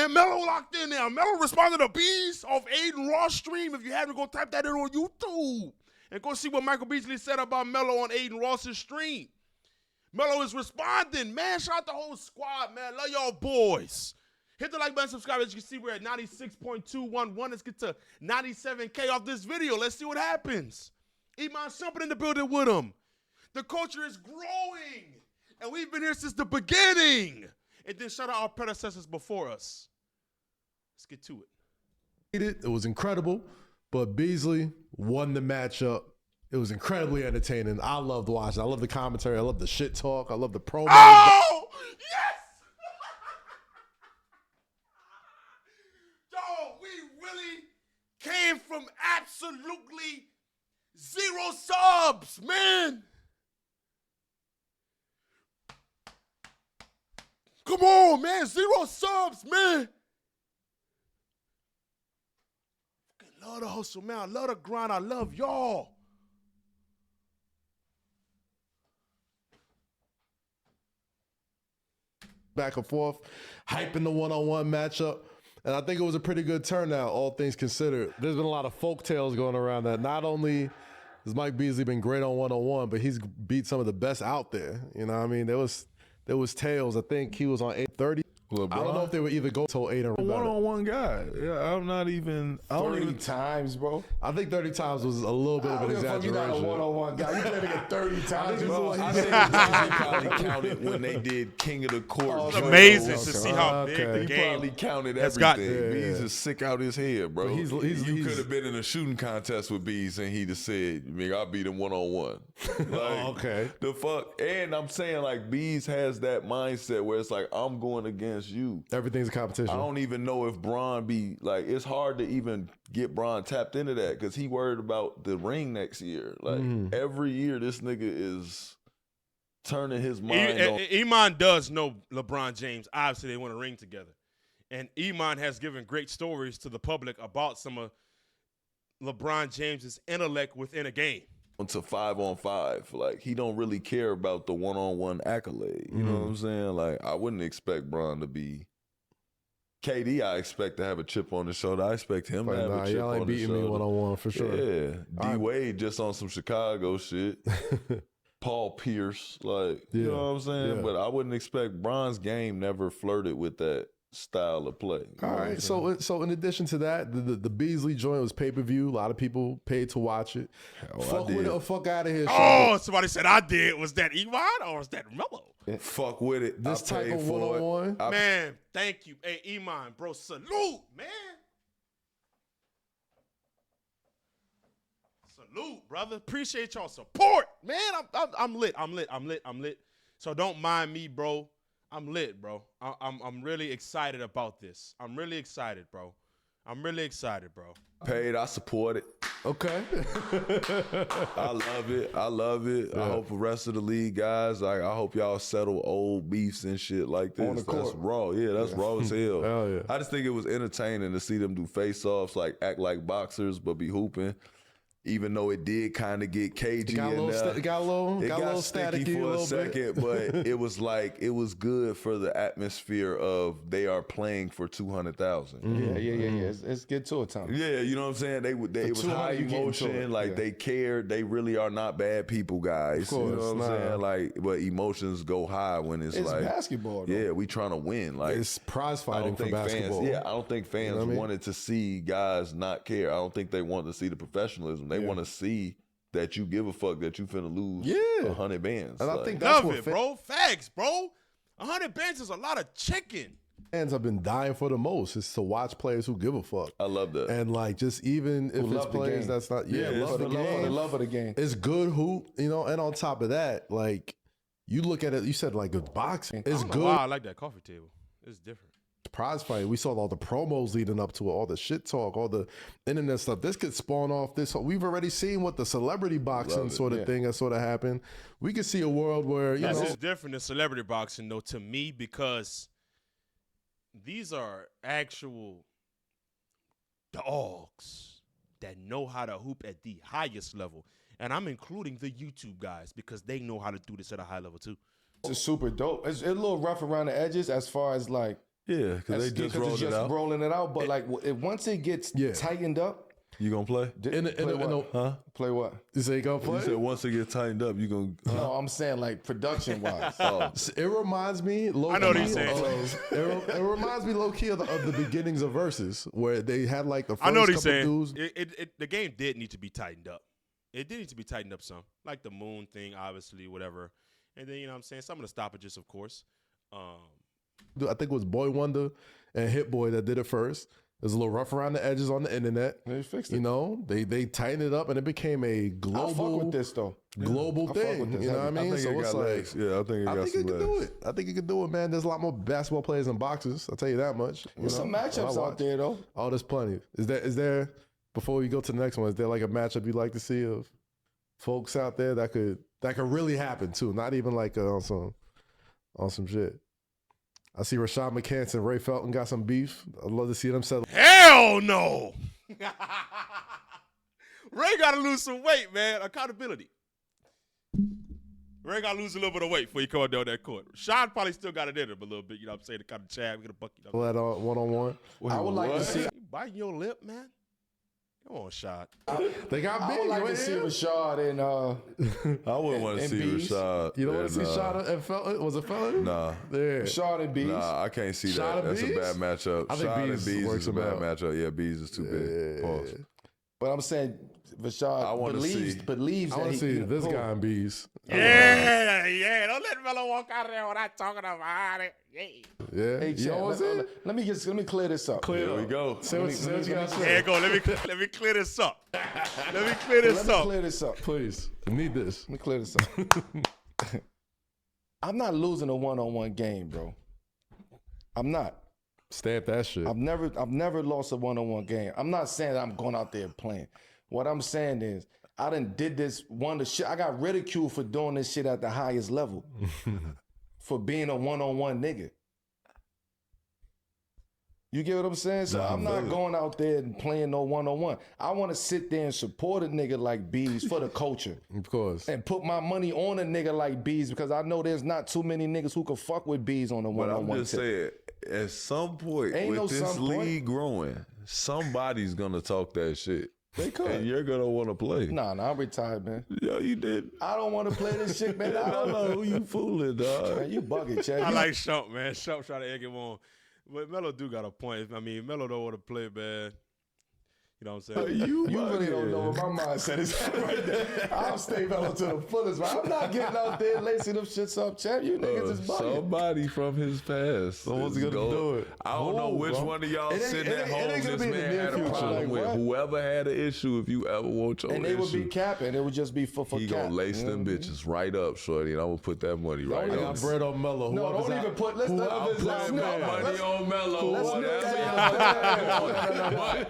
man. Melo locked in there. Melo responded to Bees off Aiden Ross stream. If you haven't, go type that in on YouTube. And go see what Michael Beasley said about Melo on Aiden Ross's stream. Melo is responding. Man, shout out the whole squad, man. Love y'all boys. Hit the like button, subscribe. As you can see, we're at 96.211. Let's get to 97K off this video. Let's see what happens. Iman Shumpert in the building with him. The culture is growing. And we've been here since the beginning. And then shout out our predecessors before us. Let's get to it. It was incredible, but Beasley won the matchup. It was incredibly entertaining. I loved watching. I love the commentary. I love the shit talk. I love the promo. Oh, yes! Yo, we really came from absolutely 0 subs, man. Come on, man. 0 subs, man. I love the hustle, man. I love the grind. I love y'all. Back and forth, hyping the one-on-one matchup. And I think it was a pretty good turnout, all things considered. There's been a lot of folk tales going around that not only has Mike Beasley been great on one-on-one, but he's beat some of the best out there. You know what I mean? There was tales. I think he was on 830. LeBron? I don't know if they would either go till 8 or a one-on-one guy. Yeah, I'm not even. 30 times, bro. I think 30 times was a little bit of an exaggeration. You're not a one-on-one guy. You played it 30 times. I think he probably counted when they did King of the Court. It's amazing to see how big the He game probably counted has everything. gotten. Bees is sick out his head, bro. He's you could have been in a shooting contest with Bees and he'd have said, I beat him one-on-one. Like, okay. The fuck? And I'm saying, like, Bees has that mindset where it's like, I'm going against you. Everything's a competition. I don't even know if Bron be, like, it's hard to even get Bron tapped into that because he worried about the ring next year. Like, every year this nigga is turning his mind on. Iman does know LeBron James. Obviously, they want to ring together. And Iman has given great stories to the public about some of LeBron James's intellect within a game. To 5-on-5, like he don't really care about the one-on-one accolade. You know what I'm saying? Like I wouldn't expect Bron to be KD. I expect to have a chip on the shoulder. I expect him to have a chip y'all ain't on the beating shoulder. me one-on-one for sure. Yeah, D Wade just on some Chicago shit. Paul Pierce, like you know what I'm saying. Yeah. But I wouldn't expect Bron's game never flirted with that style of play. All right, so in addition to that, the Beasley joint was pay-per-view. A lot of people paid to watch it. Fuck with it or fuck out of here. Oh, somebody said I did. Was that Iman or was that Melo? Fuck with it. This type of one-on-one. Man, thank you. Hey, Iman, bro, salute, man. Salute, brother. Appreciate y'all support, man. I'm lit. So don't mind me, bro. I'm lit, bro. I'm really excited about this. I'm really excited, bro. Paid, I support it. Okay. I love it. I hope the rest of the league guys, I hope y'all settle old beefs and shit like this. On the court. That's raw. Yeah, that's raw as hell. Hell yeah. I just think it was entertaining to see them do face-offs, like act like boxers, but be hooping. Even though it did kind of get cagey, It got a little sticky staticky for a little second, but it was like it was good for the atmosphere of they are playing for 200,000. Yeah. It's get to it, Tom. Yeah, you know what I'm saying? It was high emotion, like they cared. They really are not bad people, guys. Of course, you know what I'm saying? Like, but emotions go high when it's like basketball, though. Yeah, we trying to win. Like It's prize fighting for basketball. I don't think fans wanted to see guys not care. I don't think they want to see the professionalism. They want to see that you give a fuck that you finna lose 100 bands. And like, I think that's Love what it, bro. Facts, bro. 100 bands is a lot of chicken. fans have been dying for the most is to watch players who give a fuck. I love that. And like just even if it's players that's not love the game. The love of the game. It's good hoop, you know, and on top of that, like you look at it, you said like with boxing, it's good. Wow, I like that coffee table. It's different. Prize fight. We saw all the promos leading up to it, all the shit talk, all the internet stuff. This could spawn off this. We've already seen what the celebrity boxing sort of thing that sort of happened. We could see a world where, you know. It's different than celebrity boxing, though, to me, because these are actual dogs that know how to hoop at the highest level. And I'm including the YouTube guys because they know how to do this at a high level, too. It's super dope. It's a little rough around the edges as far as like, Yeah, because they just rolled it out. rolling it out. But like once it gets tightened up, You gonna play? play what? You say you gonna play? You said once it gets tightened up, you gonna. No, I'm saying like production wise. It reminds me low I know what key he's saying. it reminds me low key of the beginnings of Versus, where they had like the first I know what he's couple saying. dudes. The game did need to be tightened up. It did need to be tightened up some. Like the moon thing, obviously, whatever. And then, you know what I'm saying? Some of the stoppages, of course. I think it was Boy Wonder and Hit Boy that did it first. It was a little rough around the edges on the internet. They fixed it. You know, they tightened it up and it became a global. I fuck with this though. Global thing. You know what I mean? So it's like, yeah, I think it got some legs. can do it. I think it can do it, man. There's a lot more basketball players than boxers. I'll tell you that much. There's some matchups out there though. Oh, there's plenty. Is there? Before we go to the next one, is there like a matchup you'd like to see of folks out there that could really happen too? Not even like on some shit. I see Rashad McCants and Ray Felton got some beef. I'd love to see them settle. Hell no! Ray got to lose some weight, man. Accountability. Ray got to lose a little bit of weight before you come down that court. Sean probably still got it in him a little bit. You know what I'm saying? The kind of Chad, we get a bucket. You know That one-on-one. I would like to see. You biting your lip, man? Come on, Shad. They got big. I would like to see Rashad and I wouldn't want to see Bees. Rashad. You don't want to see Shad and Felton? Was it Felton? Nah. Yeah. Rashad and Bees. Nah, I can't see Shad that. and That's a Bees? bad matchup. I think Shad and Bees Bees works is a them bad out. matchup. Yeah, Bees is too big. Pause. But I'm saying Rashad believes I that want to see this guy in Bees. Yeah. Don't let Melo walk out of there without talking about it. Yeah. Yeah. Hey, You Chad, know what I'm saying? let me clear this up. There we go. Say what you got to say. There you go. Let me clear this up. Let me clear this up. Please. I need this. Let me clear this up. I'm not losing a one-on-one game, bro. I'm not. Stamp that shit. I've never lost a one-on-one game. I'm not saying that I'm going out there playing. What I'm saying is I done did this shit. I got ridiculed for doing this shit at the highest level. For being a one-on-one nigga. You get what I'm saying? So I'm not going out there and playing no one-on-one. I want to sit there and support a nigga like Bees for the culture. Of course. And put my money on a nigga like Bees because I know there's not too many niggas who can fuck with Bees on the But one-on-one. I'm just saying, at some point, with this league growing, somebody's going to talk that shit. They could. And you're going to want to play. Nah, I'm retired, man. Yo, you did. I don't want to play this shit, man. I don't know who you fooling, dog. Man, you bugging, Chad. I like Shump, man. Shump trying to egg him on. But Melo do got a point. I mean, Melo don't want to play, man. You know what I'm saying? You really don't know what my mindset is right there. I'll stay Melo to the fullest, but I'm not getting out there lacing them shits up, champ. You niggas is bugging. Somebody from his past. Someone's going to do it. I don't know which one of y'all sitting at home this man had a problem with. Whoever had an issue, if you ever want your issue. And they would be capping. It would just be for He cap. gonna lace them bitches right up, shorty, and I'm gonna put that money right I on. got bread on Melo. No, don't even put. Let's I'm putting my money on Melo. But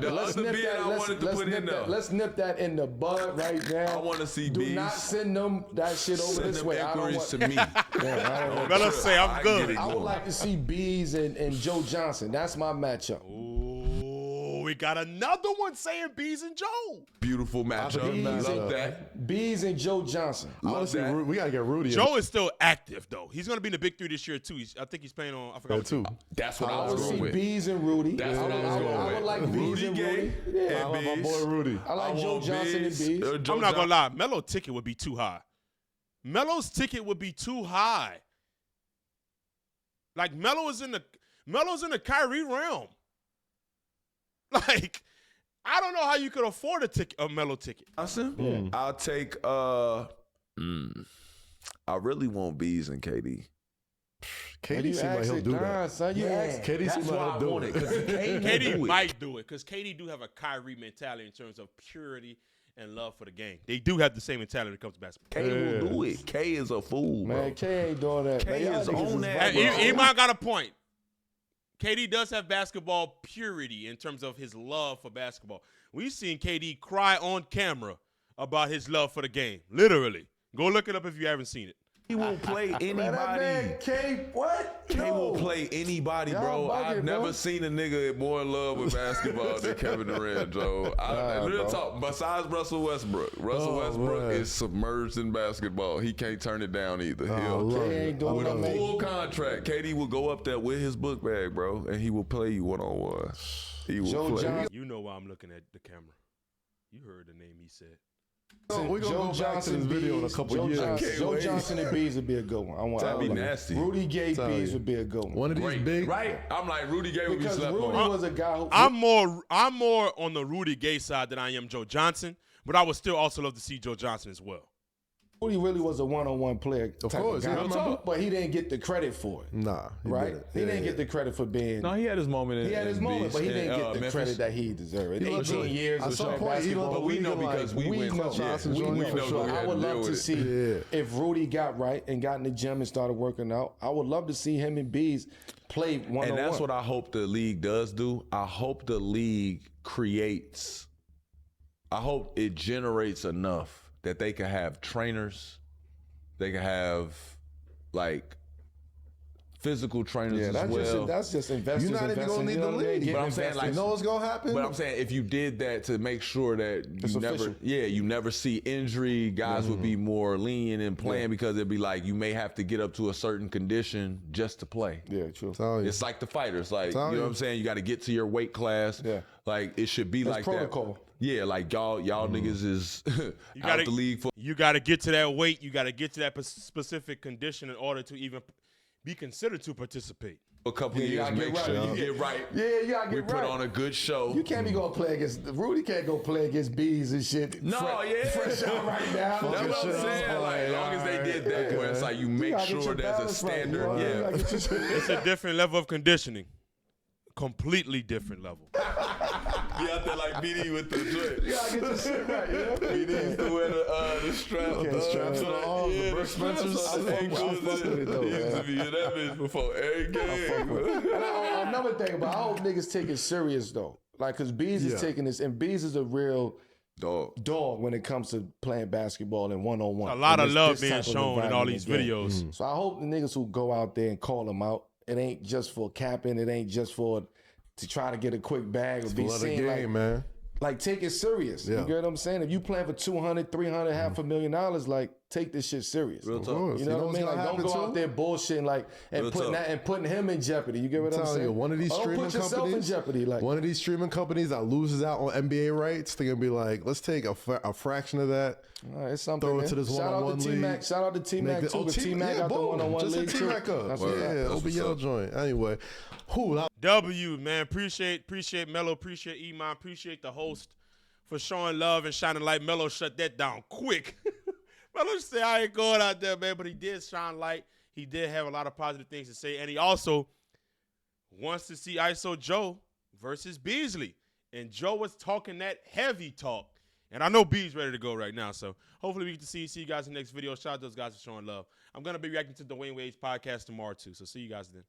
the other bid I wanted to put in there. Let's nip that in the bud right now. I want to see Do Bees. not send them that shit over Send this them way. I don't inquiries want. to me. Melo say I'm good. I would like to see Bees and Joe Johnson. That's my matchup. Ooh, we got another one saying Bees and Joe. Beautiful matchup. Love that. Bees and Joe Johnson. Honestly, we got to get Rudy. Joe is still active, though. He's going to be in the Big Three this year, too. I think he's playing on, I forgot what too. That's what I I would was see going with. Bees and Rudy. That's what I was going I with. would like Bees Rudy and Gay Rudy. Yeah. I like my boy Rudy. I like Joe want Johnson Bees. and Bees. Joe I'm not going to Johnson. lie. Melo's ticket would be too high. Melo's ticket would be too high. Like, Melo's in the Kyrie realm. Like, I don't know how you could afford a Melo ticket. I'll take. I really want Bees and KD. KD seems like he'll do that. KD seems like he'll do it. KD might do it because KD do have a Kyrie mentality in terms of purity and love for the game. They do have the same mentality when it comes to basketball. K will do it. K is a fool, bro. Man, K ain't doing that. K man. is on that, And bro. Iman got a point. KD does have basketball purity in terms of his love for basketball. We've seen KD cry on camera about his love for the game. Literally. Go look it up if you haven't seen it. He will play Man, that anybody. man, K, what? K will No. play anybody, Y'all bro. bugging, I've bro. never seen a nigga more in love with basketball than Kevin Durant, Joe. Real bro. talk. Besides Russell Westbrook, Russell Westbrook man. is submerged in basketball. He can't turn it down either. love K it. ain't doing With no a man. full contract, KD will go up there with his book bag, bro, and he will play you one-on-one. He will Joe play. Johnson. You know why I'm looking at the camera. You heard the name he said. We're going to go back to this video in a couple years. Joe Johnson and Bees would be a good one. That'd be nasty. Rudy Gay Tell Bees you. would be a good one. One of these Great, big. right? I'm like Rudy Gay would be Because slept Rudy on. was a guy who. I'm more on the Rudy Gay side than I am Joe Johnson, but I would still also love to see Joe Johnson as well. Rudy really was a one-on-one player. Of type course, guy. yeah, I remember. But he didn't get the credit for it. Nah. Right? He didn't get the credit for being. No, he had his moment. He had his moment, but he didn't get the credit that he deserved. He 18 looked- years at of some playing point, he basketball. looked we know league because like, we went know to Johnson we Jr. know for we sure. had I would to deal love to with it. see Yeah. if Rudy got right and got in the gym and started working out. I would love to see him and Bees play one-on-one. And that's what I hope the league does do. I hope the league creates, I hope it generates enough that they can have trainers, they can have like physical trainers Yeah, as well. that's just investors. You're not even investing, gonna need you know the what I mean? league. Getting But I'm saying, like, You know what's going to happen? But I'm saying if you did that to make sure that It's you never, official. you never see injury, guys would be more lenient in playing because it'd be like you may have to get up to a certain condition just to play. Yeah, true. Tell you. It's like the fighters, like Tell you know you. what I'm saying. You got to get to your weight class. Yeah. Like it should be There's like protocol. that. Yeah, like y'all niggas is You out the league for. You got to get to that weight. You got to get to that specific condition in order to even be considered to participate. A couple Yeah, you years, gotta get make right. sure Yeah. you get right. Yeah, you gotta get We put right. on a good show. You can't be going to play against Rudy. Can't go play against Bees and shit. No, yeah. fresh out right now. That's what I'm shit saying. up. Like, as long as they did that, where it's like you You make gotta get sure your there's a balance right, standard. you know? You gotta get your- It's a different level of conditioning. Completely different level. Be out there like BD with the joint. You gotta get your shit right. You know? BD used to wear the strap. Okay, straps on the arms, the Brooks Spencers. straps on the I fuck ankles. with it though, He used to man. be in that bitch before every game. And another thing about, I hope niggas take it serious though. Like, cause Bees is Yeah. taking this, and Bees is a real Dog. when it comes to playing basketball and one-on-one. A lot In of this- love this being type of shown in all environment these game. videos. So I hope the niggas who go out there and call them out, it ain't just for capping, it ain't just for to try to get a quick bag or be Blood of seen game, man. like take it serious. Yeah. You get what I'm saying? If you playing for $200, $300, $500,000, like take this shit serious. Real Of talk. course. You know what I what's mean? gonna Like, don't happen, go out too? there bullshitting like and Real putting talk. that and putting him in jeopardy. You get what I'm Telling saying? you, one of these Or don't streaming put yourself companies, in jeopardy. Like one of these streaming companies that loses out on NBA rights, they're gonna be like, let's take a fraction of that. it's something. Throw it man. to this Shout out one-on-one to T-Mac. league. Shout out to T-Mac too. Because T-Mac got the one-on-one Just league hit too. T-Mac up. That's Yeah, what's up. That's what's OBL up. joint. Anyway, that W, man. Appreciate Melo. Appreciate Iman. Appreciate the host for showing love and shining light. Melo shut that down quick. Melo said, I ain't going out there, man, but he did shine light. He did have a lot of positive things to say, and he also wants to see ISO Joe versus Beasley. And Joe was talking that heavy talk. And I know B's ready to go right now, so hopefully we get to see you guys in the next video. Shout out to those guys for showing love. I'm going to be reacting to the Dwayne Wade's podcast tomorrow, too, so see you guys then.